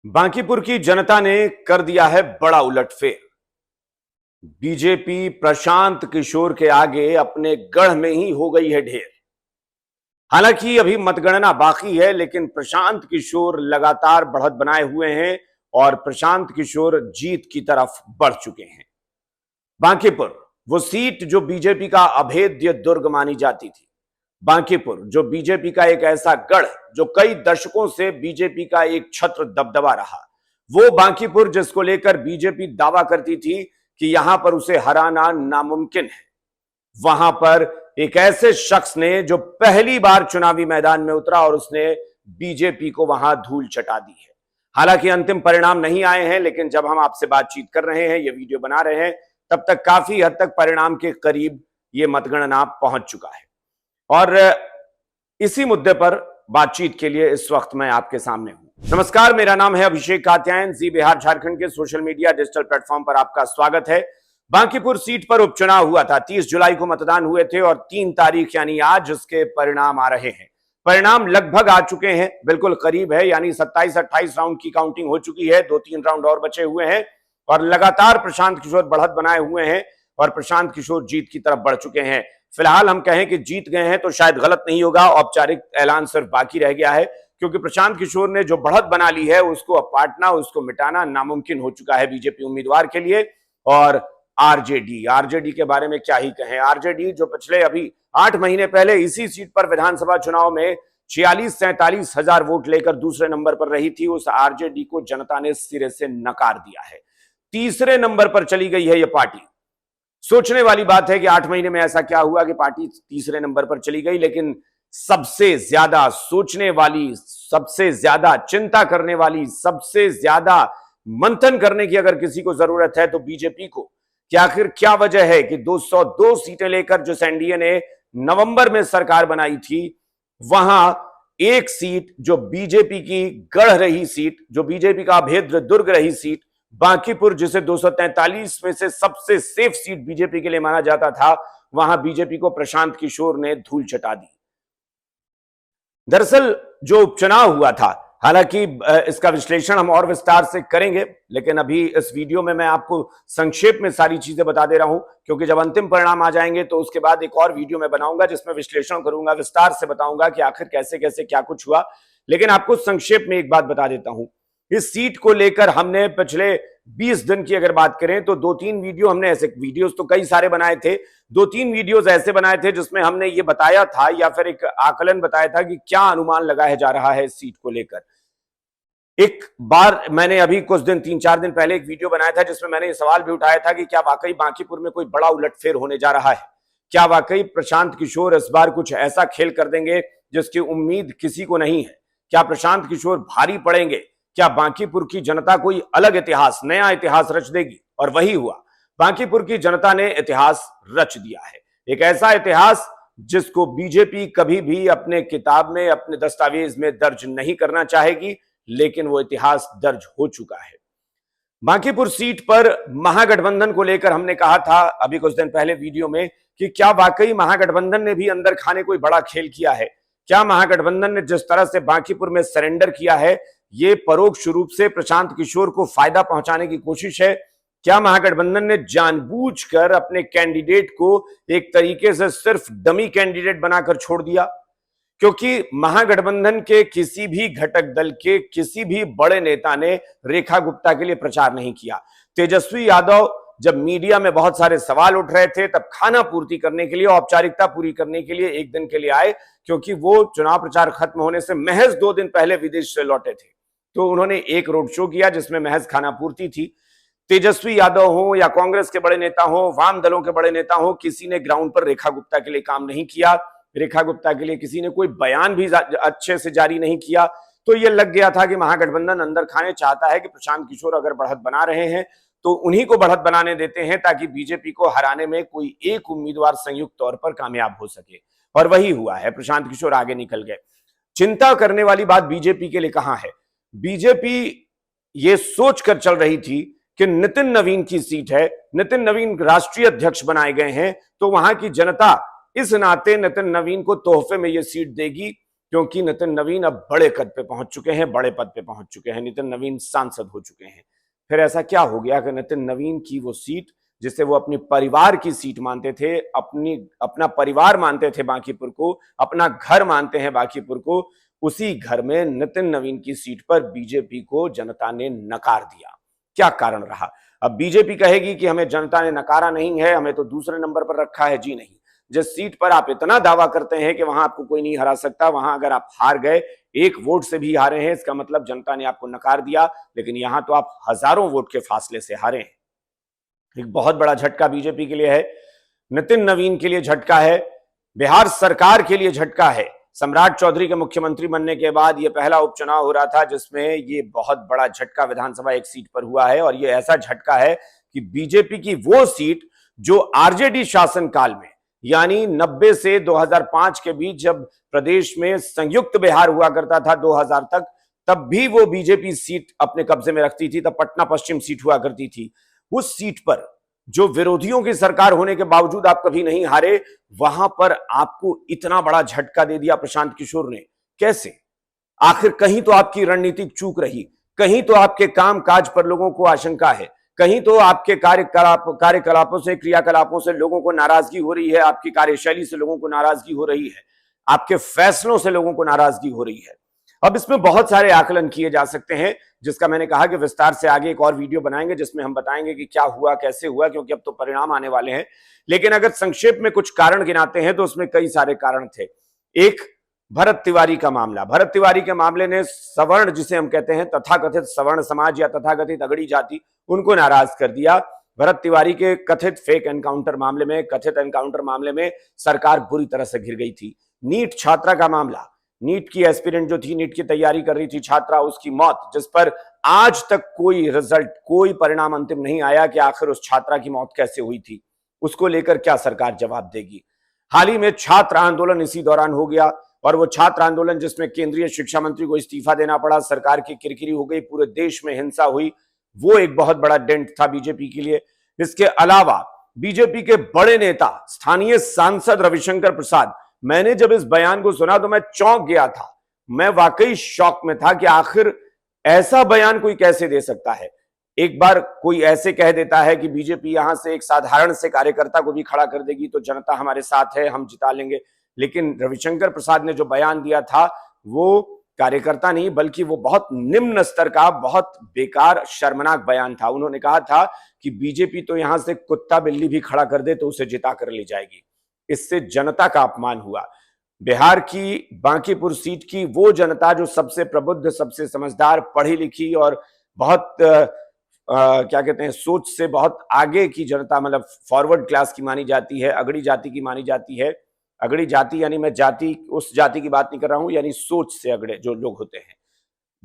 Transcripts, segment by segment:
बांकीपुर की जनता ने कर दिया है बड़ा उलटफेर। बीजेपी प्रशांत किशोर के आगे अपने गढ़ में ही हो गई है ढेर। हालांकि अभी मतगणना बाकी है, लेकिन प्रशांत किशोर लगातार बढ़त बनाए हुए हैं और प्रशांत किशोर जीत की तरफ बढ़ चुके हैं। बांकीपुर वो सीट जो बीजेपी का अभेद्य दुर्ग मानी जाती थी। बांकीपुर जो बीजेपी का एक ऐसा गढ़ जो कई दशकों से बीजेपी का एक छत्र दबदबा रहा, वो बांकीपुर जिसको लेकर बीजेपी दावा करती थी कि यहां पर उसे हराना नामुमकिन है, वहां पर एक ऐसे शख्स ने जो पहली बार चुनावी मैदान में उतरा और उसने बीजेपी को वहां धूल चटा दी है। हालांकि अंतिम परिणाम नहीं आए हैं, लेकिन जब हम आपसे बातचीत कर रहे हैं, ये वीडियो बना रहे हैं, तब तक काफी हद तक परिणाम के करीब ये मतगणना पहुंच चुका है। और इसी मुद्दे पर बातचीत के लिए इस वक्त मैं आपके सामने हूं। नमस्कार, मेरा नाम है अभिषेक कात्यायन। जी बिहार झारखंड के सोशल मीडिया डिजिटल प्लेटफॉर्म पर आपका स्वागत है। बांकीपुर सीट पर उपचुनाव हुआ था, 30 जुलाई को मतदान हुए थे और 3 तारीख यानी आज इसके परिणाम आ रहे हैं। परिणाम लगभग आ चुके हैं, बिल्कुल करीब है, यानी 27-28 राउंड की काउंटिंग हो चुकी है। 2-3 राउंड और बचे हुए हैं और लगातार प्रशांत किशोर बढ़त बनाए हुए हैं और प्रशांत किशोर जीत की तरफ बढ़ चुके हैं। फिलहाल हम कहें कि जीत गए हैं तो शायद गलत नहीं होगा। औपचारिक ऐलान सिर्फ बाकी रह गया है, क्योंकि प्रशांत किशोर ने जो बढ़त बना ली है उसको अब पाटना, उसको मिटाना नामुमकिन हो चुका है बीजेपी उम्मीदवार के लिए। और आरजेडी के बारे में क्या ही कहें। आरजेडी जो पिछले अभी 8 महीने पहले इसी सीट पर विधानसभा चुनाव में 46-47 हजार वोट लेकर दूसरे नंबर पर रही थी, उस आरजेडी को जनता ने सिरे से नकार दिया है। तीसरे नंबर पर चली गई है यह पार्टी। सोचने वाली बात है कि 8 महीने में ऐसा क्या हुआ कि पार्टी तीसरे नंबर पर चली गई। लेकिन सबसे ज्यादा सोचने वाली, सबसे ज्यादा चिंता करने वाली, सबसे ज्यादा मंथन करने की अगर किसी को जरूरत है तो बीजेपी को, कि आखिर क्या वजह है कि 202 सीटें लेकर जो एनडीए ने नवंबर में सरकार बनाई थी, वहां एक सीट जो बीजेपी की गढ़ रही सीट, जो बीजेपी का अभेद्य दुर्ग रही सीट बांकीपुर, जिसे 243 में से सबसे सेफ सीट बीजेपी के लिए माना जाता था, वहां बीजेपी को प्रशांत किशोर ने धूल चटा दी। दरअसल जो उपचुनाव हुआ था, हालांकि इसका विश्लेषण हम और विस्तार से करेंगे, लेकिन अभी इस वीडियो में मैं आपको संक्षेप में सारी चीजें बता दे रहा हूं, क्योंकि जब अंतिम परिणाम आ जाएंगे तो उसके बाद एक और वीडियो मैं बनाऊंगा जिसमें विश्लेषण करूंगा, विस्तार से बताऊंगा कि आखिर कैसे कैसे क्या कुछ हुआ। लेकिन आपको संक्षेप में एक बात बता देता हूं। इस सीट को लेकर हमने पिछले 20 दिन की अगर बात करें तो 2-3 वीडियो हमने, ऐसे वीडियोस तो कई सारे बनाए थे, 2-3 वीडियोस ऐसे बनाए थे जिसमें हमने ये बताया था या फिर एक आकलन बताया था कि क्या अनुमान लगाया जा रहा है इस सीट को लेकर। एक बार मैंने अभी कुछ दिन, 3-4 दिन पहले एक वीडियो बनाया था जिसमें मैंने ये सवाल भी उठाया था कि क्या वाकई बांकीपुर में कोई बड़ा उलटफेर होने जा रहा है। क्या वाकई प्रशांत किशोर इस बार कुछ ऐसा खेल कर देंगे जिसकी उम्मीद किसी को नहीं है। क्या प्रशांत किशोर भारी पड़ेंगे। क्या बांकीपुर की जनता कोई अलग इतिहास, नया इतिहास रच देगी। और वही हुआ, बांकीपुर की जनता ने इतिहास रच दिया है। एक ऐसा इतिहास जिसको बीजेपी कभी भी अपने किताब में, अपने दस्तावेज में दर्ज नहीं करना चाहेगी, लेकिन वो इतिहास दर्ज हो चुका है। बांकीपुर सीट पर महागठबंधन को लेकर हमने कहा था अभी कुछ दिन पहले वीडियो में कि क्या वाकई महागठबंधन ने भी अंदर खाने कोई बड़ा खेल किया है। क्या महागठबंधन ने जिस तरह से बांकीपुर में सरेंडर किया है, ये परोक्ष रूप से प्रशांत किशोर को फायदा पहुंचाने की कोशिश है। क्या महागठबंधन ने जानबूझकर अपने कैंडिडेट को एक तरीके से सिर्फ डमी कैंडिडेट बनाकर छोड़ दिया। क्योंकि महागठबंधन के किसी भी घटक दल के किसी भी बड़े नेता ने रेखा गुप्ता के लिए प्रचार नहीं किया। तेजस्वी यादव जब मीडिया में बहुत सारे सवाल उठ रहे थे, तब खाना पूर्ति करने के लिए, औपचारिकता पूरी करने के लिए एक दिन के लिए आए, क्योंकि वो चुनाव प्रचार खत्म होने से महज 2 दिन पहले विदेश से लौटे थे। तो उन्होंने एक रोड शो किया जिसमें महज खाना पूर्ति थी। तेजस्वी यादव हो या कांग्रेस के बड़े नेता हो, वाम दलों के बड़े नेता हो, किसी ने ग्राउंड पर रेखा गुप्ता के लिए काम नहीं किया। रेखा गुप्ता के लिए किसी ने कोई बयान भी अच्छे से जारी नहीं किया। तो यह लग गया था कि महागठबंधन अंदर खाने चाहता है कि प्रशांत किशोर अगर बढ़त बना रहे हैं तो उन्हीं को बढ़त बनाने देते हैं, ताकि बीजेपी को हराने में कोई एक उम्मीदवार संयुक्त तौर पर कामयाब हो सके। और वही हुआ है, प्रशांत किशोर आगे निकल गए। चिंता करने वाली बात बीजेपी के लिए कहां है। बीजेपी ये सोचकर चल रही थी कि नितिन नवीन की सीट है, नितिन नवीन राष्ट्रीय अध्यक्ष बनाए गए हैं, तो वहां की जनता इस नाते नितिन नवीन को तोहफे में यह सीट देगी क्योंकि नितिन नवीन अब बड़े कद पे पहुंच चुके हैं, बड़े पद पे पहुंच चुके हैं। नितिन नवीन सांसद हो चुके हैं। फिर ऐसा क्या हो गया कि नितिन नवीन की वो सीट जिसे वो अपने परिवार की सीट मानते थे, अपना परिवार मानते थे बांकीपुर को, अपना घर मानते हैं बांकीपुर को, उसी घर में नितिन नवीन की सीट पर बीजेपी को जनता ने नकार दिया। क्या कारण रहा? अब बीजेपी कहेगी कि हमें जनता ने नकारा नहीं है, हमें तो दूसरे नंबर पर रखा है। जी नहीं, जिस सीट पर आप इतना दावा करते हैं कि वहां आपको कोई नहीं हरा सकता, वहां अगर आप हार गए, 1 वोट से भी हारे हैं, इसका मतलब जनता ने आपको नकार दिया। लेकिन यहां तो आप हजारों वोट के फासले से हारे हैं। एक बहुत बड़ा झटका बीजेपी के लिए है, नितिन नवीन के लिए झटका है, बिहार सरकार के लिए झटका है। सम्राट चौधरी के मुख्यमंत्री बनने के बाद यह पहला उपचुनाव हो रहा था जिसमें ये बहुत बड़ा झटका विधानसभा एक सीट पर हुआ है। और यह ऐसा झटका है कि बीजेपी की वो सीट जो आरजेडी शासनकाल में, यानी 90 से 2005 के बीच, जब प्रदेश में संयुक्त बिहार हुआ करता था 2000 तक, तब भी वो बीजेपी सीट अपने कब्जे में रखती थी। तब पटना पश्चिम सीट हुआ करती थी। उस सीट पर जो विरोधियों की सरकार होने के बावजूद आप कभी नहीं हारे, वहां पर आपको इतना बड़ा झटका दे दिया प्रशांत किशोर ने। कैसे? आखिर कहीं तो आपकी रणनीतिक चूक रही, कहीं तो आपके काम काज पर लोगों को आशंका है, कहीं तो आपके कार्यकलापों से, क्रियाकलापों से लोगों को नाराजगी हो रही है, आपकी कार्यशैली से लोगों को नाराजगी हो रही है, आपके फैसलों से लोगों को नाराजगी हो रही है। अब इसमें बहुत सारे आकलन किए जा सकते हैं, जिसका मैंने कहा कि विस्तार से आगे एक और वीडियो बनाएंगे जिसमें हम बताएंगे कि क्या हुआ, कैसे हुआ, क्योंकि अब तो परिणाम आने वाले हैं। लेकिन अगर संक्षेप में कुछ कारण गिनाते हैं तो उसमें कई सारे कारण थे। एक, भरत तिवारी का मामला। भरत तिवारी के मामले ने सवर्ण, जिसे हम कहते हैं तथाकथित सवर्ण समाज या तथाकथित अगड़ी जाति, उनको नाराज कर दिया। भरत तिवारी के कथित फेक एनकाउंटर मामले में, कथित एनकाउंटर मामले में सरकार बुरी तरह से घिर गई थी। नीट छात्रा का मामला, नीट की एस्पिरेंट जो थी, नीट की तैयारी कर रही थी छात्रा, उसकी मौत, जिस पर आज तक कोई रिजल्ट, कोई परिणाम अंतिम नहीं आया कि आखिर उस छात्रा की मौत कैसे हुई थी, उसको लेकर क्या सरकार जवाब देगी। हाल ही में छात्र आंदोलन इसी दौरान हो गया, और वो छात्र आंदोलन जिसमें केंद्रीय शिक्षा मंत्री को इस्तीफा देना पड़ा, सरकार की किरकिरी हो गई, पूरे देश में हिंसा हुई, वो एक बहुत बड़ा डेंट था बीजेपी के लिए। इसके अलावा बीजेपी के बड़े नेता, स्थानीय सांसद रविशंकर प्रसाद, मैंने जब इस बयान को सुना तो मैं चौंक गया था। मैं वाकई शॉक में था कि आखिर ऐसा बयान कोई कैसे दे सकता है। एक बार कोई ऐसे कह देता है कि बीजेपी यहां से एक साधारण से कार्यकर्ता को भी खड़ा कर देगी तो जनता हमारे साथ है, हम जिता लेंगे। लेकिन रविशंकर प्रसाद ने जो बयान दिया था वो कार्यकर्ता नहीं, बल्कि वो बहुत निम्न स्तर का, बहुत बेकार, शर्मनाक बयान था। उन्होंने कहा था कि बीजेपी तो यहां से कुत्ता बिल्ली भी खड़ा कर दे तो उसे जिता कर ले जाएगी। इससे जनता का अपमान हुआ। बिहार की बांकीपुर सीट की वो जनता जो सबसे प्रबुद्ध, सबसे समझदार, पढ़ी लिखी और बहुत क्या कहते हैं, सोच से बहुत आगे की जनता, मतलब फॉरवर्ड क्लास की मानी जाती है, अगड़ी जाति की मानी जाती है। अगड़ी जाति यानी मैं जाति, उस जाति की बात नहीं कर रहा हूं, यानी सोच से अगड़े जो लोग होते हैं,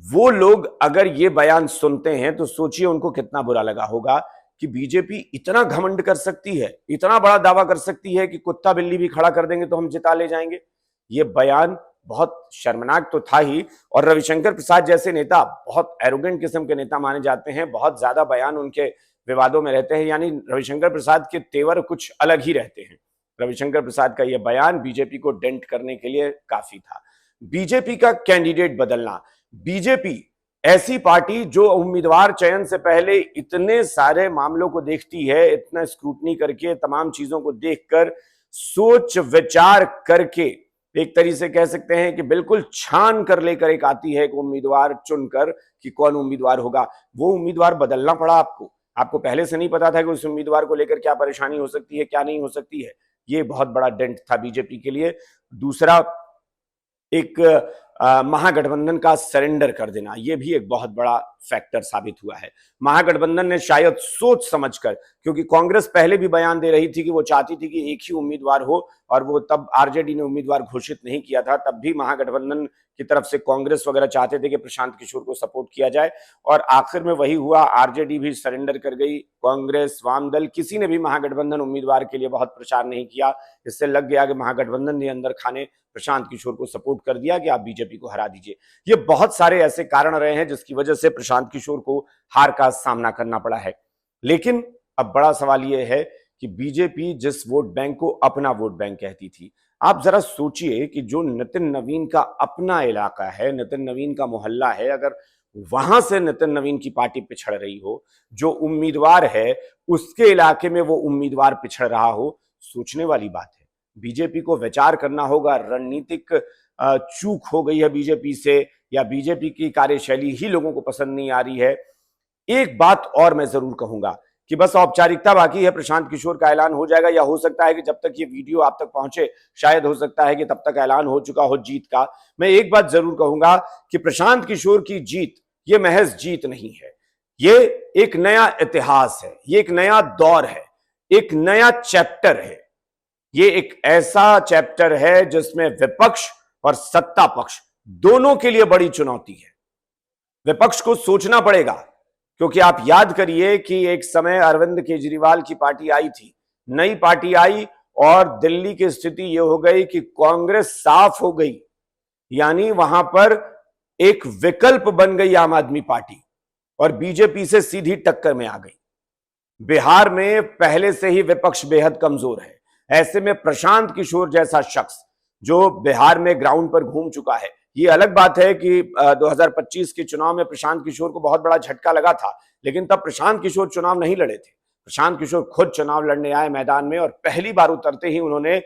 वो लोग अगर ये बयान सुनते हैं तो सोचिए उनको कितना बुरा लगा होगा कि बीजेपी इतना घमंड कर सकती है, इतना बड़ा दावा कर सकती है कि कुत्ता बिल्ली भी खड़ा कर देंगे तो हम जिता ले जाएंगे। ये बयान बहुत शर्मनाक तो था ही, और रविशंकर प्रसाद जैसे नेता बहुत एरोगेंट किस्म के नेता माने जाते हैं, बहुत ज्यादा बयान उनके विवादों में रहते हैं, यानी रविशंकर प्रसाद के तेवर कुछ अलग ही रहते हैं। रविशंकर प्रसाद का यह बयान बीजेपी को डेंट करने के लिए काफी था। बीजेपी का कैंडिडेट बदलना, बीजेपी ऐसी पार्टी जो उम्मीदवार चयन से पहले इतने सारे मामलों को देखती है, इतना स्क्रूटनी करके, तमाम चीजों को देखकर, सोच विचार करके, एक तरीके से कह सकते हैं कि बिल्कुल छान कर लेकर एक आती है, एक उम्मीदवार चुनकर कि कौन उम्मीदवार होगा। वो उम्मीदवार बदलना पड़ा आपको पहले से नहीं पता था कि उस उम्मीदवार को लेकर क्या परेशानी हो सकती है, क्या नहीं हो सकती है। ये बहुत बड़ा डेंट था बीजेपी के लिए। दूसरा, एक महागठबंधन का सरेंडर कर देना, यह भी एक बहुत बड़ा फैक्टर साबित हुआ है। महागठबंधन ने शायद सोच समझकर, क्योंकि कांग्रेस पहले भी बयान दे रही थी कि वो चाहती थी कि एक ही उम्मीदवार हो, और वो तब आरजेडी ने उम्मीदवार घोषित नहीं किया था, तब भी महागठबंधन की तरफ से कांग्रेस वगैरह चाहते थे कि प्रशांत किशोर को सपोर्ट किया जाए, और आखिर में वही हुआ। आरजेडी भी सरेंडर कर गई, कांग्रेस, वामदल, किसी ने भी महागठबंधन उम्मीदवार के लिए बहुत प्रचार नहीं किया। इससे लग गया कि महागठबंधन ने अंदर खाने प्रशांत किशोर को सपोर्ट कर दिया कि आप बीजेपी को हरा दीजिए। ये बहुत सारे ऐसे कारण रहे हैं जिसकी वजह से प्रशांत किशोर को हार का सामना करना पड़ा है। लेकिन अब बड़ा सवाल यह है कि बीजेपी जिस वोट बैंक को अपना वोट बैंक कहती थी, आप जरा सोचिए कि जो नितिन नवीन का अपना इलाका है, नितिन नवीन का मोहल्ला है, अगर वहां से नितिन नवीन की पार्टी पिछड़ रही हो, जो उम्मीदवार है उसके इलाके में वो उम्मीदवार पिछड़ रहा हो, सोचने वाली बात है। बीजेपी को विचार करना होगा, रणनीतिक चूक हो गई है बीजेपी से, या बीजेपी की कार्यशैली ही लोगों को पसंद नहीं आ रही है। एक बात और मैं जरूर कहूंगा कि बस औपचारिकता बाकी है, प्रशांत किशोर का ऐलान हो जाएगा, या हो सकता है कि जब तक ये वीडियो आप तक पहुंचे शायद हो सकता है कि तब तक ऐलान हो चुका हो जीत का। मैं एक बात जरूर कहूंगा कि प्रशांत किशोर की जीत ये महज जीत नहीं है, ये एक नया इतिहास है, ये एक नया दौर है, एक नया चैप्टर है। ये एक ऐसा चैप्टर है जिसमें विपक्ष और सत्ता पक्ष दोनों के लिए बड़ी चुनौती है। विपक्ष को सोचना पड़ेगा, क्योंकि आप याद करिए कि एक समय अरविंद केजरीवाल की पार्टी आई थी, नई पार्टी आई और दिल्ली की स्थिति यह हो गई कि कांग्रेस साफ हो गई, यानी वहां पर एक विकल्प बन गई आम आदमी पार्टी और बीजेपी से सीधी टक्कर में आ गई। बिहार में पहले से ही विपक्ष बेहद कमजोर है, ऐसे में प्रशांत किशोर जैसा शख्स जो बिहार में ग्राउंड पर घूम चुका है, ये अलग बात है कि 2025 के चुनाव में प्रशांत किशोर को बहुत बड़ा झटका लगा था, लेकिन तब प्रशांत किशोर चुनाव नहीं लड़े थे। प्रशांत किशोर खुद चुनाव लड़ने आए मैदान में और पहली बार उतरते ही उन्होंने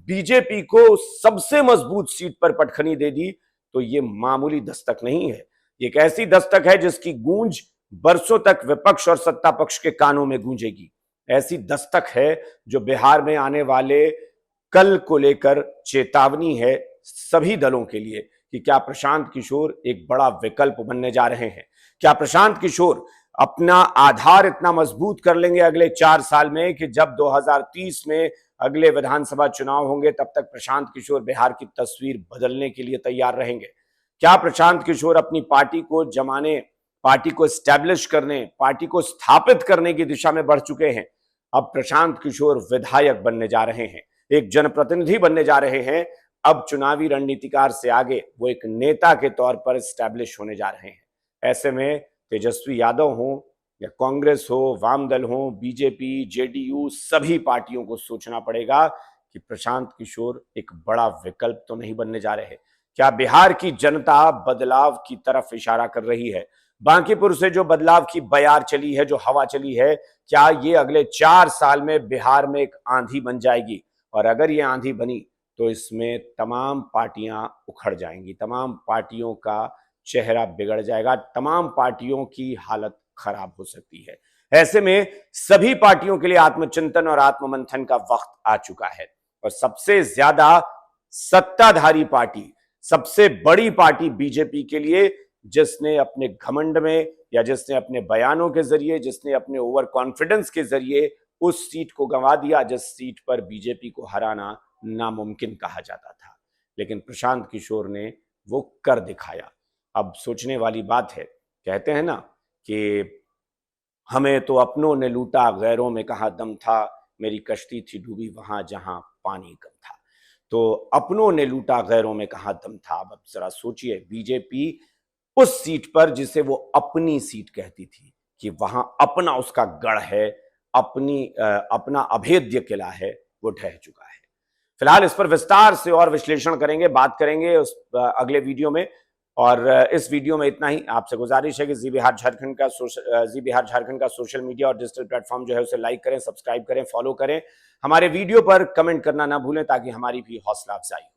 बीजेपी को सबसे मजबूत सीट पर पटखनी दे दी। तो ये मामूली दस्तक नहीं है, ये एक ऐसी दस्तक है जिसकी गूंज बरसों तक विपक्ष और सत्ता पक्ष के कानों में गूंजेगी। ऐसी दस्तक है जो बिहार में आने वाले कल को लेकर चेतावनी है सभी दलों के लिए कि क्या प्रशांत किशोर एक बड़ा विकल्प बनने जा रहे हैं। क्या प्रशांत किशोर अपना आधार इतना मजबूत कर लेंगे अगले 4 साल में कि जब 2030 में अगले विधानसभा चुनाव होंगे तब तक प्रशांत किशोर बिहार की तस्वीर बदलने के लिए तैयार रहेंगे। क्या प्रशांत किशोर अपनी पार्टी को जमाने, पार्टी को स्टैब्लिश करने, पार्टी को स्थापित करने की दिशा में बढ़ चुके हैं। अब प्रशांत किशोर विधायक बनने जा रहे हैं, एक जनप्रतिनिधि बनने जा रहे हैं। अब चुनावी रणनीतिकार से आगे वो एक नेता के तौर पर स्टैब्लिश होने जा रहे हैं। ऐसे में तेजस्वी यादव हो या कांग्रेस हो, वाम दल हो, बीजेपी, जेडीयू, सभी पार्टियों को सोचना पड़ेगा कि प्रशांत किशोर एक बड़ा विकल्प तो नहीं बनने जा रहे। क्या बिहार की जनता बदलाव की तरफ इशारा कर रही है? बांकीपुर से जो बदलाव की बयार चली है, जो हवा चली है, क्या ये अगले 4 साल में बिहार में एक आंधी बन जाएगी? और अगर ये आंधी बनी तो इसमें तमाम पार्टियां उखड़ जाएंगी, तमाम पार्टियों का चेहरा बिगड़ जाएगा, तमाम पार्टियों की हालत खराब हो सकती है। ऐसे में सभी पार्टियों के लिए आत्मचिंतन और आत्ममंथन का वक्त आ चुका है और सबसे ज्यादा सत्ताधारी पार्टी, सबसे बड़ी पार्टी बीजेपी के लिए, जिसने अपने घमंड में या जिसने अपने बयानों के जरिए, जिसने अपने ओवर कॉन्फिडेंस के जरिए उस सीट को गंवा दिया जिस सीट पर बीजेपी को हराना नामुमकिन कहा जाता था, लेकिन प्रशांत किशोर ने वो कर दिखाया। अब सोचने वाली बात है, कहते हैं ना कि हमें तो अपनों ने लूटा, गैरों में कहाँ दम था, मेरी कश्ती थी डूबी वहां जहां पानी कम था। तो अपनों ने लूटा, गैरों में कहाँ दम था। अब जरा सोचिए, बीजेपी उस सीट पर जिसे वो अपनी सीट कहती थी कि वहां अपना उसका गढ़ है, अपना अभेद्य किला है, वो ढह चुका है। फिलहाल इस पर विस्तार से और विश्लेषण करेंगे, बात करेंगे उस अगले वीडियो में। और इस वीडियो में इतना ही। आपसे गुजारिश है कि जी बिहार झारखंड का सोशल मीडिया और डिजिटल प्लेटफॉर्म जो है उसे लाइक करें, सब्सक्राइब करें, फॉलो करें। हमारे वीडियो पर कमेंट करना ना भूलें ताकि हमारी भी हौसला अफजाई हो।